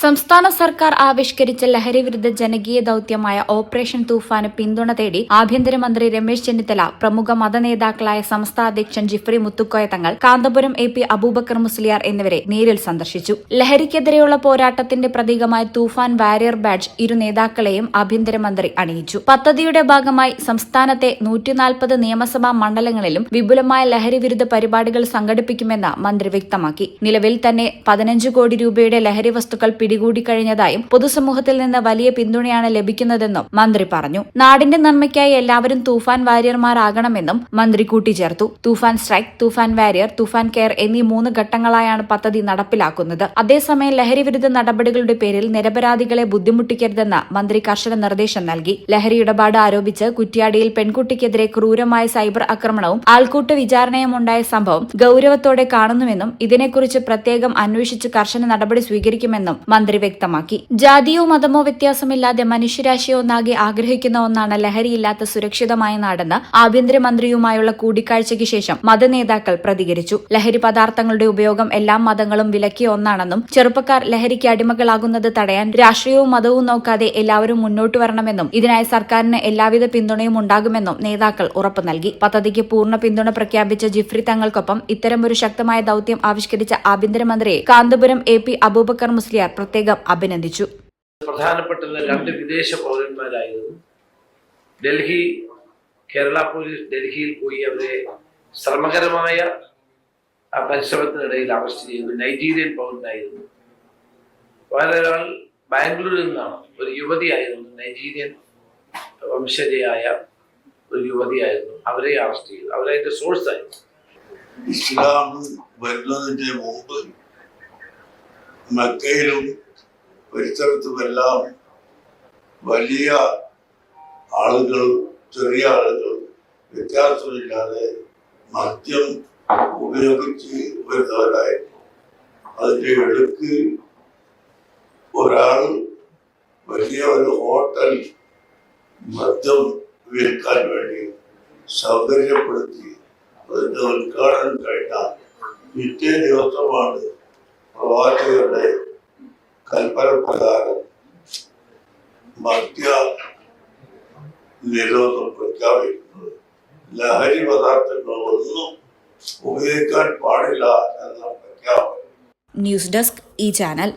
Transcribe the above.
സംസ്ഥാന സർക്കാർ ആവിഷ്കരിച്ച ലഹരിവിരുദ്ധ ജനകീയ ദൌത്യമായ ഓപ്പറേഷൻ തൂഫാന് പിന്തുണ തേടി ആഭ്യന്തരമന്ത്രി രമേശ് ചെന്നിത്തല പ്രമുഖ മതനേതാക്കളായ സംസ്ഥാന അധ്യക്ഷൻ ജിഫ്രി മുത്തുക്കോയ തങ്ങൾ, കാന്തപുരം എ പി അബൂബക്കർ മുസ്ലിയാർ എന്നിവരെ നേരിൽ സന്ദർശിച്ചു. ലഹരിക്കെതിരെയുള്ള പോരാട്ടത്തിന്റെ പ്രതീകമായ തൂഫാൻ വാരിയർ ബാഡ്ജ് ഇരു നേതാക്കളെയും ആഭ്യന്തരമന്ത്രി അണിയിച്ചു. പദ്ധതിയുടെ ഭാഗമായി സംസ്ഥാനത്തെ 140 നിയമസഭാ മണ്ഡലങ്ങളിലും വിപുലമായ ലഹരിവിരുദ്ധ പരിപാടികൾ സംഘടിപ്പിക്കുമെന്ന് മന്ത്രി വ്യക്തമാക്കി. നിലവിൽ തന്നെ 15 കോടി രൂപയുടെ ലഹരി വസ്തുക്കൾ പിടികൂടിക്കഴിഞ്ഞതായും പൊതുസമൂഹത്തിൽ നിന്ന് വലിയ പിന്തുണയാണ് ലഭിക്കുന്നതെന്നും മന്ത്രി പറഞ്ഞു. നാടിന്റെ നന്മയ്ക്കായി എല്ലാവരും തൂഫാൻ വാരിയർമാരാകണമെന്നും മന്ത്രി കൂട്ടിച്ചേർത്തു. തൂഫാൻ സ്ട്രൈക്ക്, തൂഫാൻ വാരിയർ, തൂഫാൻ കെയർ എന്നീ 3 ഘട്ടങ്ങളായാണ് പദ്ധതി നടപ്പിലാക്കുന്നത്. അതേസമയം ലഹരിവിരുദ്ധ നടപടികളുടെ പേരിൽ നിരപരാധികളെ ബുദ്ധിമുട്ടിക്കരുതെന്ന് മന്ത്രി കർശന നിർദ്ദേശം നൽകി. ലഹരി ഇടപാട് ആരോപിച്ച് കുറ്റ്യാടിയിൽ പെൺകുട്ടിക്കെതിരെ ക്രൂരമായ സൈബർ ആക്രമണവും ആൾക്കൂട്ട വിചാരണയുമുണ്ടായ സംഭവം ഗൌരവത്തോടെ കാണുന്നുവെന്നും ഇതിനെക്കുറിച്ച് പ്രത്യേകം അന്വേഷിച്ച് കർശന നടപടി സ്വീകരിക്കുമെന്നും മന്ത്രി വ്യക്തമാക്കി. ജാതിയോ മതമോ വ്യത്യാസമില്ലാതെ മനുഷ്യരാശിയെ ഒന്നാകെ ആഗ്രഹിക്കുന്ന ഒന്നാണ് ലഹരിയില്ലാത്ത സുരക്ഷിതമായ നാടെന്ന് ആഭ്യന്തരമന്ത്രിയുമായുള്ള കൂടിക്കാഴ്ചയ്ക്ക് ശേഷം മതനേതാക്കൾ പ്രതികരിച്ചു. ലഹരി പദാർത്ഥങ്ങളുടെ ഉപയോഗം എല്ലാ മതങ്ങളും വിലക്കിയ ഒന്നാണെന്നും ചെറുപ്പക്കാർ ലഹരിക്ക് അടിമകളാകുന്നത് തടയാൻ രാഷ്ട്രീയവും മതവും നോക്കാതെ എല്ലാവരും മുന്നോട്ട് വരണമെന്നും ഇതിനായി സർക്കാരിന് എല്ലാവിധ പിന്തുണയും ഉണ്ടാകുമെന്നും നേതാക്കൾ ഉറപ്പു നൽകി. പദ്ധതിക്ക് പൂർണ്ണ പിന്തുണ പ്രഖ്യാപിച്ച ജിഫ്രി തങ്ങൾക്കൊപ്പം ഇത്തരമൊരു ശക്തമായ ദൌത്യം ആവിഷ്കരിച്ച ആഭ്യന്തരമന്ത്രിയെ കാന്തപുരം എ പി അബൂബക്കർ മുസ്ലിയാർ പ്രത്യേകം അഭിനന്ദിച്ചു. പ്രധാനപ്പെട്ട 2 വിദേശ പൗരന്മാരായിരുന്നു. കേരള പോലീസ് ഡൽഹിയിൽ പോയി അവരെ ശ്രമകരമായ പരിശ്രമത്തിനിടയിൽ അറസ്റ്റ് ചെയ്തു. നൈജീരിയൻ പൗരനായിരുന്നു. വേറൊരാൾ ബാംഗ്ലൂരിൽ നിന്നാണ്, ഒരു യുവതിയായിരുന്നു, നൈജീരിയൻ വംശജയായ ഒരു യുവതിയായിരുന്നു. അവരെ അറസ്റ്റ് ചെയ്തു. അവരതിന്റെ സോഴ്സ് ആയിരുന്നു. ഇസ്ലാം വരുന്നതിന്റെ മുമ്പ് മക്കയിലും പരിസരത്തുമെല്ലാം വലിയ ആളുകൾ, ചെറിയ ആളുകൾ വ്യത്യാസമില്ലാതെ മദ്യം ഉപയോഗിച്ച് വരുന്നവരായിരുന്നു. അതിൻ്റെ ഇടയ്ക്ക് ഒരാൾ വലിയ ഒരു ഹോട്ടൽ മദ്യം വിൽക്കാൻ വേണ്ടി സൗകര്യപ്പെടുത്തി അതിൻ്റെ ഉദ്ഘാടനം കഴിഞ്ഞാൽ പിറ്റേ ദിവസമാണ് പ്രവാചകരുടെ കൽപ്പന പ്രകാരം മദ്യ നിരോധനം പ്രഖ്യാപിക്കുന്നത്. ലഹരി പദാർത്ഥങ്ങൾ ഒന്നും ഉപയോഗിക്കാൻ പാടില്ല എന്ന പ്രഖ്യാപനം. ന്യൂസ് ഡെസ്ക് ഈ ചാനൽ.